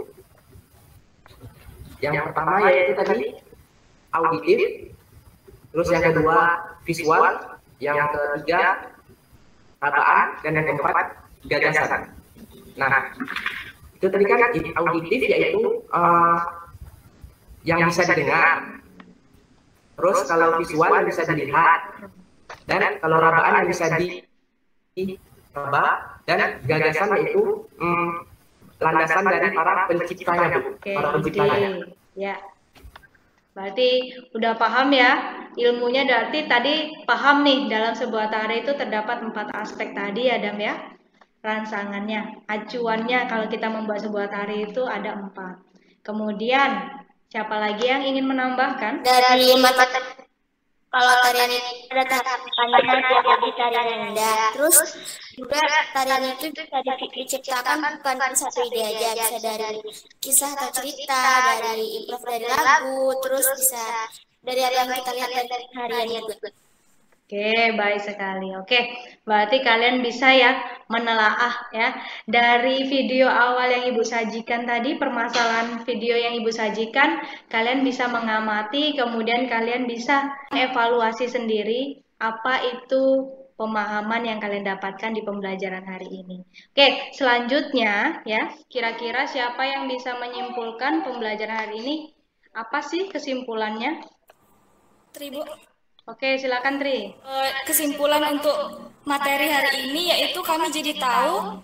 Yang pertama yaitu tadi auditif, terus yang kedua visual, yang ketiga rabaan, dan yang keempat gagasan. Nah, itu tadi kan auditif yaitu yang bisa didengar, terus kalau visual yang bisa dilihat, dan kalau rabaan yang bisa diraba, dan gagasan yaitu landasan dari para penciptanya, Bu. Para penciptanya. Ya. Berarti udah paham ya ilmunya, berarti tadi paham nih dalam sebuah tari itu terdapat 4 aspek tadi ya Adam ya. Rangsangannya, acuannya kalau kita membuat sebuah tari itu ada 4. Kemudian siapa lagi yang ingin menambahkan? Dari mata kalau tarian itu ada tahapannya, jadi tarian rendah. Terus juga tarian itu bisa diciptakan bukan satu ide aja, bisa dari kisah atau cerita, dari improv dari lagu, terus bisa dari apa yang kita lihat dari harian itu. Oke, baik sekali. Oke, berarti kalian bisa ya menelaah ya dari video awal yang Ibu sajikan tadi, permasalahan video yang Ibu sajikan, kalian bisa mengamati, kemudian kalian bisa evaluasi sendiri apa itu pemahaman yang kalian dapatkan di pembelajaran hari ini. Oke, selanjutnya ya, kira-kira siapa yang bisa menyimpulkan pembelajaran hari ini? Apa sih kesimpulannya? Tribu. Oke, silakan Tri. Kesimpulan untuk materi hari ini yaitu kami jadi tahu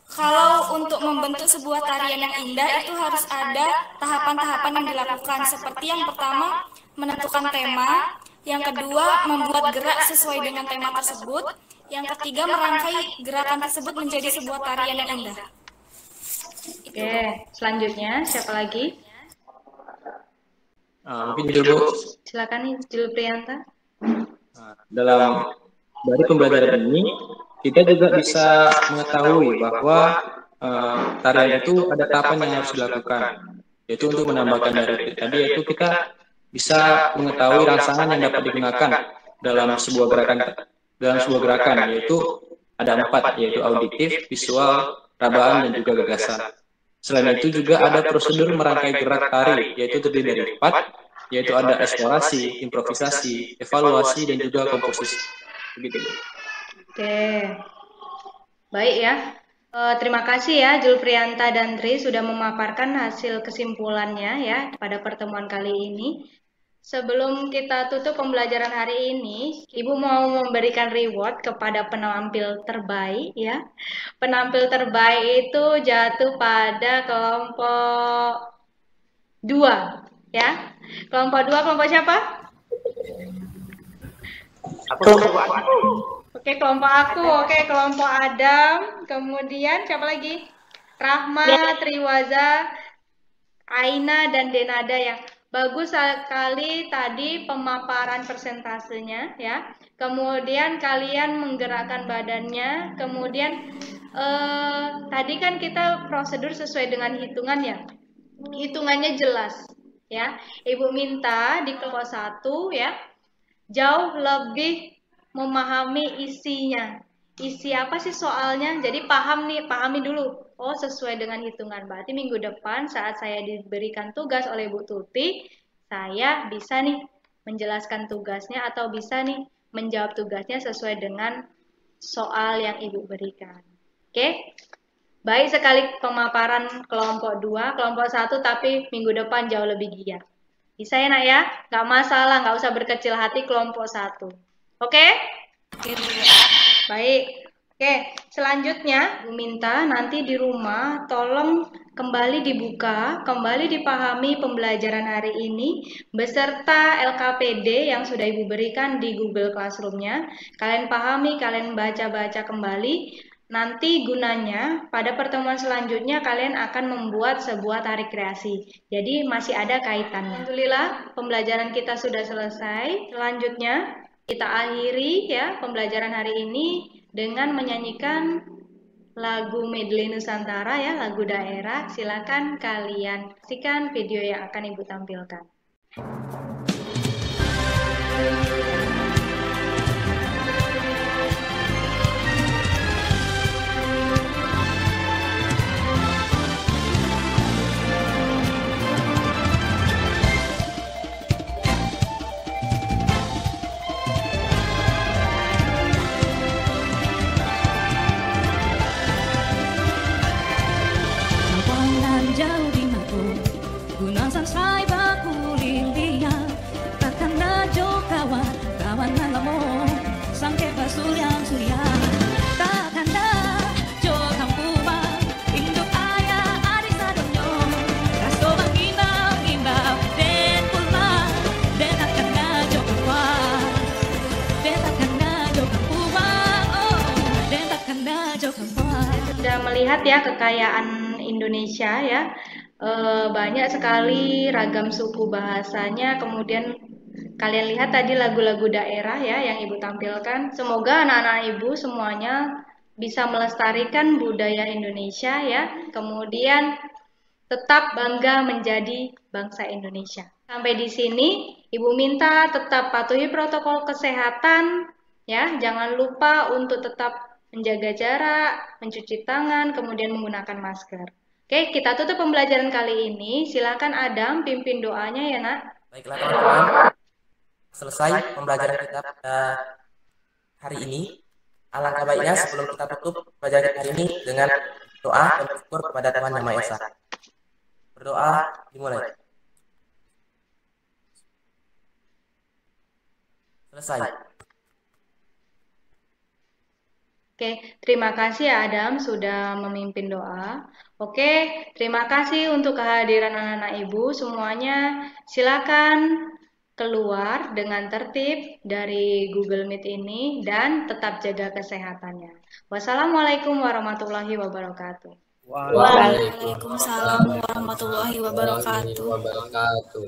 kalau untuk membentuk sebuah tarian yang indah itu harus ada tahapan-tahapan yang dilakukan. Seperti yang pertama, menentukan tema. Yang kedua, membuat gerak sesuai dengan tema tersebut. Yang ketiga, merangkai gerakan tersebut menjadi sebuah tarian yang indah. Oke, selanjutnya siapa lagi? Mungkin dulu. Silakan nih, Julprianta. Dalam dari pembelajaran ini kita juga bisa mengetahui bahwa tarian itu ada tahapan yang harus dilakukan, yaitu untuk menambahkan dari tadi, yaitu kita bisa mengetahui rangsangan yang dapat digunakan dalam sebuah gerakan, yaitu ada 4, yaitu auditif, visual, rabaan, dan juga gagasan. Selain itu juga ada prosedur merangkai gerak tari, yaitu terdiri dari 4, yaitu ada eksplorasi, improvisasi, evaluasi, dan juga komposisi. Begitu. Oke, baik ya. Terima kasih ya Julprianta dan Tri sudah memaparkan hasil kesimpulannya ya pada pertemuan kali ini. Sebelum kita tutup pembelajaran hari ini, Ibu mau memberikan reward kepada penampil terbaik ya. Penampil terbaik itu jatuh pada kelompok 2 ya. Kelompok 2 kelompok siapa? Oke, kelompok aku. Oke, kelompok Adam. Kemudian siapa lagi? Rahma, Triwaza, Aina, dan Denada ya. Bagus sekali tadi pemaparan persentasenya ya. Kemudian kalian menggerakkan badannya. Kemudian tadi kan kita prosedur sesuai dengan hitungan ya. Hitungannya jelas ya. Ibu minta di kelompok 1 ya jauh lebih memahami isinya. Isi apa sih soalnya? Jadi pahami dulu. Oh, sesuai dengan hitungan. Berarti minggu depan saat saya diberikan tugas oleh Bu Tuti, saya bisa nih menjelaskan tugasnya atau bisa nih menjawab tugasnya sesuai dengan soal yang Ibu berikan. Oke? Baik sekali pemaparan kelompok 2, kelompok 1 tapi minggu depan jauh lebih giat. Bisa ya nak ya? Nggak masalah, nggak usah berkecil hati kelompok 1. Oke? Baik. Oke, selanjutnya Bu minta nanti di rumah tolong kembali dibuka, kembali dipahami pembelajaran hari ini beserta LKPD yang sudah Ibu berikan di Google Classroom-nya. Kalian pahami, kalian baca-baca kembali. Nanti gunanya pada pertemuan selanjutnya kalian akan membuat sebuah tarik kreasi. Jadi masih ada kaitannya. Alhamdulillah pembelajaran kita sudah selesai. Selanjutnya kita akhiri ya pembelajaran hari ini dengan menyanyikan lagu medley Nusantara ya, lagu daerah. Silakan kalian saksikan video yang akan Ibu tampilkan. Jauh di mako, gunang sansai baku lilia, takkan najo kawan nalamo, sangke basul yang surya, takkan najo kampuma, induk ayah adik sadonyo, kasto bangina gimbau, den pulma, den takkan najo kawan, den takkan najo kampuma, oh, den takkan najo kawan. Sudah melihat ya kekayaan Indonesia ya, banyak sekali ragam suku bahasanya. Kemudian kalian lihat tadi lagu-lagu daerah ya yang Ibu tampilkan. Semoga anak-anak Ibu semuanya bisa melestarikan budaya Indonesia ya. Kemudian tetap bangga menjadi bangsa Indonesia. Sampai di sini Ibu minta tetap patuhi protokol kesehatan ya. Jangan lupa untuk tetap menjaga jarak, mencuci tangan, kemudian menggunakan masker. Oke, kita tutup pembelajaran kali ini. Silakan Adam pimpin doanya ya nak. Baiklah teman-teman, selesai pembelajaran kita pada hari ini. Alangkah baiknya sebelum kita tutup pembelajaran hari ini dengan doa dan bersyukur kepada Tuhan Yang Maha Esa. Berdoa dimulai. Selesai. Oke, terima kasih ya Adam sudah memimpin doa. Oke, terima kasih untuk kehadiran anak-anak Ibu semuanya. Silakan keluar dengan tertib dari Google Meet ini dan tetap jaga kesehatannya. Wassalamualaikum warahmatullahi wabarakatuh. Waalaikumsalam warahmatullahi wabarakatuh.